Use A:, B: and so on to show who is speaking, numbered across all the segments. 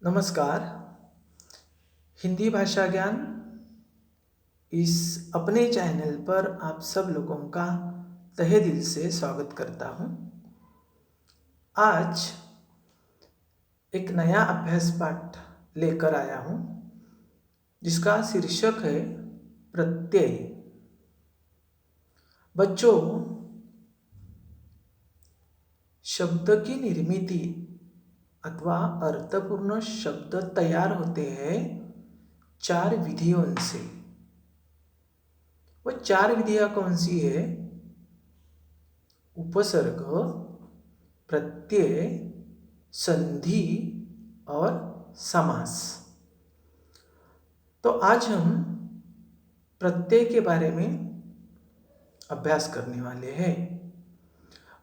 A: नमस्कार। हिंदी भाषा ज्ञान इस अपने चैनल पर आप सब लोगों का तहे दिल से स्वागत करता हूँ। आज एक नया अभ्यास पाठ लेकर आया हूँ जिसका शीर्षक है प्रत्यय। बच्चों, शब्द की निर्मिति अथवा अर्थपूर्ण शब्द तैयार होते हैं 4 विधियों से। वो 4 विधियां कौन सी है? उपसर्ग, प्रत्यय, संधि और समास। तो आज हम प्रत्यय के बारे में अभ्यास करने वाले हैं।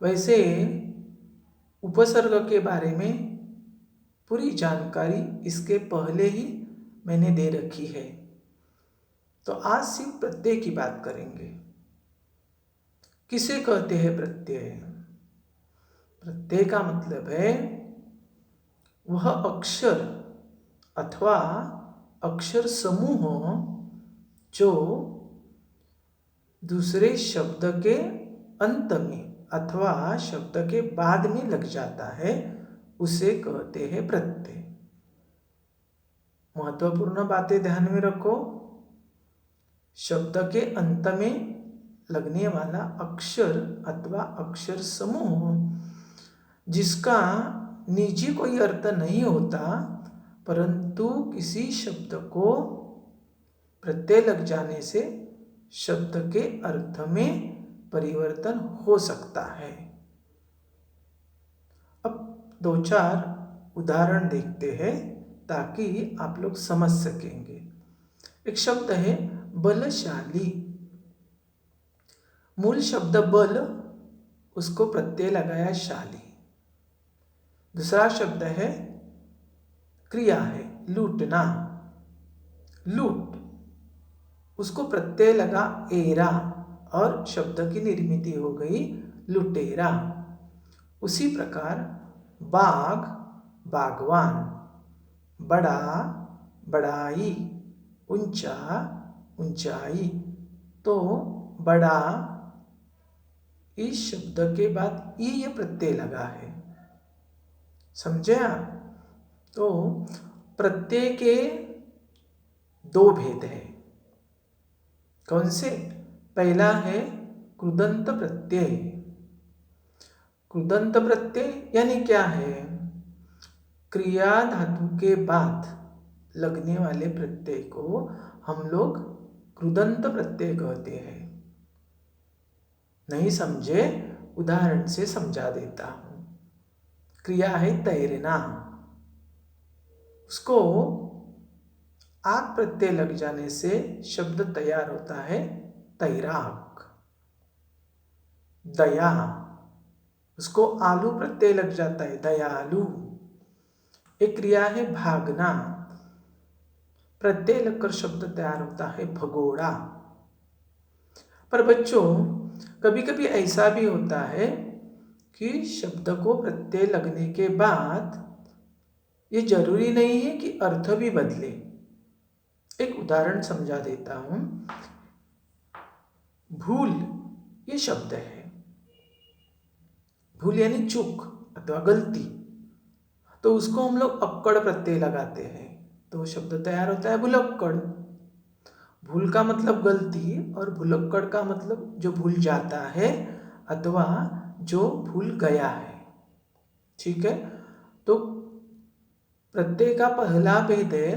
A: वैसे उपसर्ग के बारे में पूरी जानकारी इसके पहले ही मैंने दे रखी है, तो आज सिर्फ प्रत्यय की बात करेंगे। किसे कहते हैं प्रत्यय? प्रत्यय का मतलब है वह अक्षर अथवा अक्षर समूह जो दूसरे शब्द के अंत में अथवा शब्द के बाद में लग जाता है, उसे कहते हैं प्रत्यय। महत्वपूर्ण बातें ध्यान में रखो। शब्द के अंत में लगने वाला अक्षर अथवा अक्षर समूह जिसका निजी कोई अर्थ नहीं होता, परंतु किसी शब्द को प्रत्यय लग जाने से शब्द के अर्थ में परिवर्तन हो सकता है। अब 2-4 उदाहरण देखते हैं ताकि आप लोग समझ सकेंगे। एक शब्द है बलशाली। मूल शब्द बल, उसको प्रत्यय लगाया शाली। दूसरा शब्द है क्रिया है लूटना। लूट, उसको प्रत्यय लगा एरा और शब्द की निर्मिति हो गई लुटेरा। उसी प्रकार बाग, बागवान, बड़ा, बड़ाई, ऊंचा, ऊंचाई। तो बड़ा, इस शब्द के बाद ये प्रत्यय लगा है। समझे आप? तो प्रत्यय के 2 भेद हैं। कौन से? पहला है कृदंत प्रत्यय। कृदंत प्रत्यय यानी क्या है? क्रिया धातु के बाद लगने वाले प्रत्यय को हम लोग कृदंत प्रत्यय कहते हैं। नहीं समझे? उदाहरण से समझा देता हूं। क्रिया है तैरना, उसको आग प्रत्यय लग जाने से शब्द तैयार होता है तैराक। दया, उसको आलू प्रत्यय लग जाता है दयालु। एक क्रिया है भागना, प्रत्यय लगकर शब्द तैयार होता है भगोड़ा। पर बच्चों, कभी कभी ऐसा भी होता है कि शब्द को प्रत्यय लगने के बाद ये जरूरी नहीं है कि अर्थ भी बदले। एक उदाहरण समझा देता हूं। भूल, ये शब्द है। भूल यानी चूक अथवा गलती, तो उसको हम लोग अक्कड़ प्रत्यय लगाते हैं, तो शब्द तैयार होता है भुलक्कड़। भूल का मतलब गलती और भुलक्कड़ का मतलब जो भूल जाता है अथवा जो भूल गया है। ठीक है? तो प्रत्यय का पहला भेद है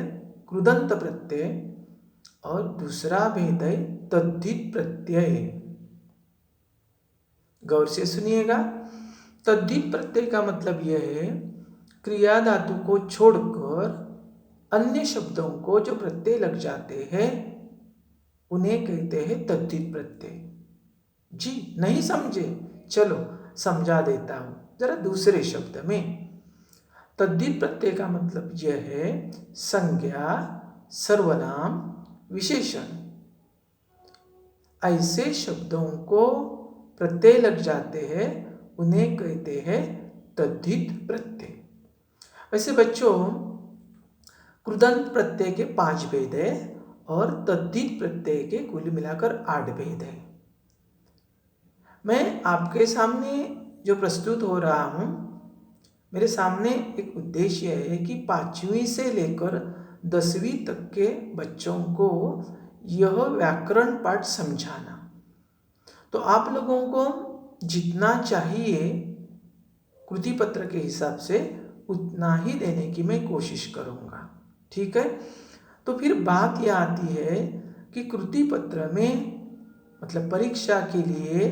A: कृदंत प्रत्यय और दूसरा भेद है तद्धित प्रत्यय। गौर से सुनिएगा। तद्धित प्रत्यय का मतलब यह है क्रिया धातु को छोड़कर अन्य शब्दों को जो प्रत्यय लग जाते हैं उन्हें कहते हैं तद्धित प्रत्यय। जी नहीं समझे? चलो समझा देता हूं जरा दूसरे शब्द में। तद्धित प्रत्यय का मतलब यह है संज्ञा, सर्वनाम, विशेषण। ऐसे शब्दों को प्रत्यय लग जाते हैं उन्हें कहते हैं तद्धित प्रत्यय। वैसे बच्चों, कृदंत प्रत्यय के 5 भेद है और तद्धित प्रत्यय के कुल मिलाकर 8 भेद है। मैं आपके सामने जो प्रस्तुत हो रहा हूँ, मेरे सामने एक उद्देश्य है कि 5वीं से लेकर 10वीं तक के बच्चों को यह व्याकरण पाठ समझाना। तो आप लोगों को जितना चाहिए कृति पत्र के हिसाब से उतना ही देने की मैं कोशिश करूँगा, ठीक है। तो फिर बात यह आती है कि कृति पत्र में मतलब परीक्षा के लिए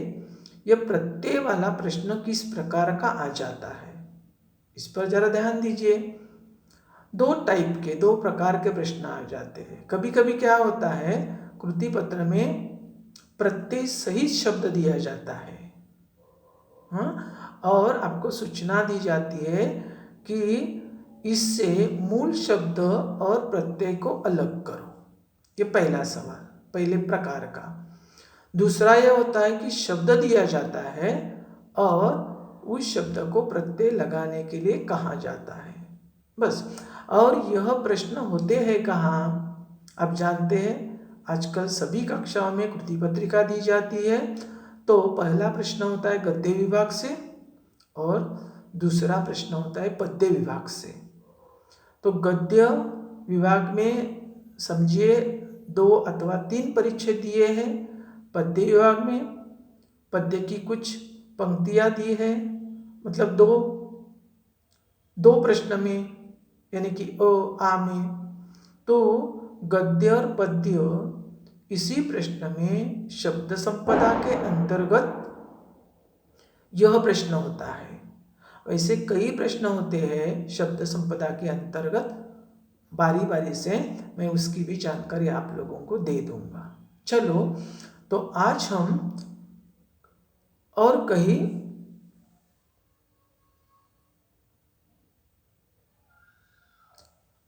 A: यह प्रत्यय वाला प्रश्न किस प्रकार का आ जाता है, इस पर जरा ध्यान दीजिए। दो प्रकार के प्रश्न आ जाते हैं। कभी कभी क्या होता है, कृति पत्र में प्रत्यय सहित शब्द दिया जाता है, हाँ, और आपको सूचना दी जाती है कि इससे मूल शब्द और प्रत्यय को अलग करो। ये पहला सवाल, पहले प्रकार का। दूसरा यह होता है कि शब्द दिया जाता है और उस शब्द को प्रत्यय लगाने के लिए कहा जाता है, बस। और यह प्रश्न होते हैं कहाँ, आप जानते हैं आजकल सभी कक्षाओं में कृति पत्रिका दी जाती है। तो पहला प्रश्न होता है गद्य विभाग से और दूसरा प्रश्न होता है पद्य विभाग से। तो गद्य विभाग में समझिए 2 अथवा 3 परिच्छेद दिए हैं। पद्य विभाग में पद्य की कुछ पंक्तियाँ दी है, मतलब दो प्रश्न में, यानी कि आ में। तो गद्य और पद्य इसी प्रश्न में शब्द संपदा के अंतर्गत यह प्रश्न होता है। वैसे कई प्रश्न होते हैं शब्द संपदा के अंतर्गत, बारी बारी से मैं उसकी भी जानकारी आप लोगों को दे दूंगा। चलो, तो आज हम और कहीं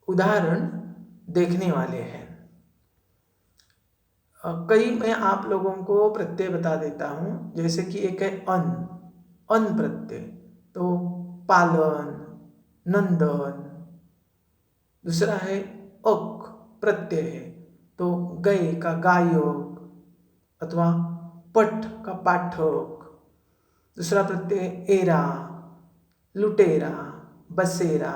A: उदाहरण देखने वाले हैं। कई मैं आप लोगों को प्रत्यय बता देता हूँ, जैसे कि एक है अन प्रत्यय, तो पालन, नंदन। दूसरा है अक प्रत्यय है, तो गए का गायक अथवा पठ का पाठक। दूसरा प्रत्यय एरा, लुटेरा, बसेरा।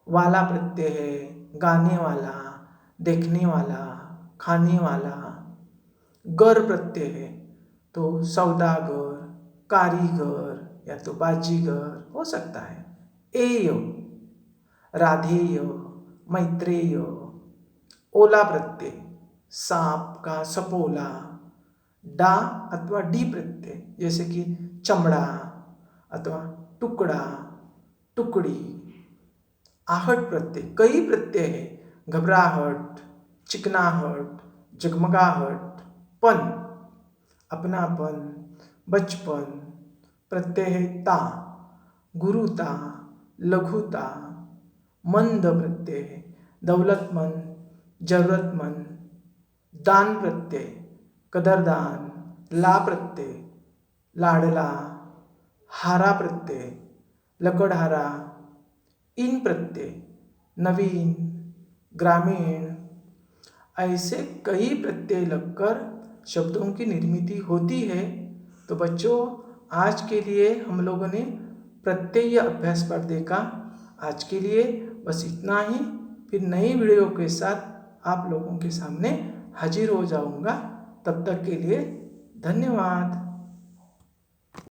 A: वाला प्रत्यय है, गाने वाला, देखने वाला, खाने वाला। गर प्रत्यय है, तो सौदागर, कारीगर या तो बाजीगर हो सकता है। एय, राधेय, मैत्रेय। ओला प्रत्यय, सांप का सपोला। डा अथवा डी प्रत्यय, जैसे कि चमड़ा अथवा टुकड़ा, टुकड़ी। आहट प्रत्यय, कई प्रत्यय है, घबराहट, चिकनाहट, जगमगाहट। पन, अपनापन, बचपन। प्रत्यय है ता, गुरुता, लघुता। मंद प्रत्यय है, दौलतमंद, जरूरतमंद। दान प्रत्यय, कदरदान। ला प्रत्यय, लाडला। हारा प्रत्यय, लकड़हारा। इन प्रत्यय, नवीन, ग्रामीण। ऐसे कई प्रत्यय लगकर शब्दों की निर्मिति होती है। तो बच्चों, आज के लिए हम लोगों ने प्रत्यय अभ्यास पाठ देखा। आज के लिए बस इतना ही। फिर नई वीडियो के साथ आप लोगों के सामने हाजिर हो जाऊंगा। तब तक के लिए धन्यवाद।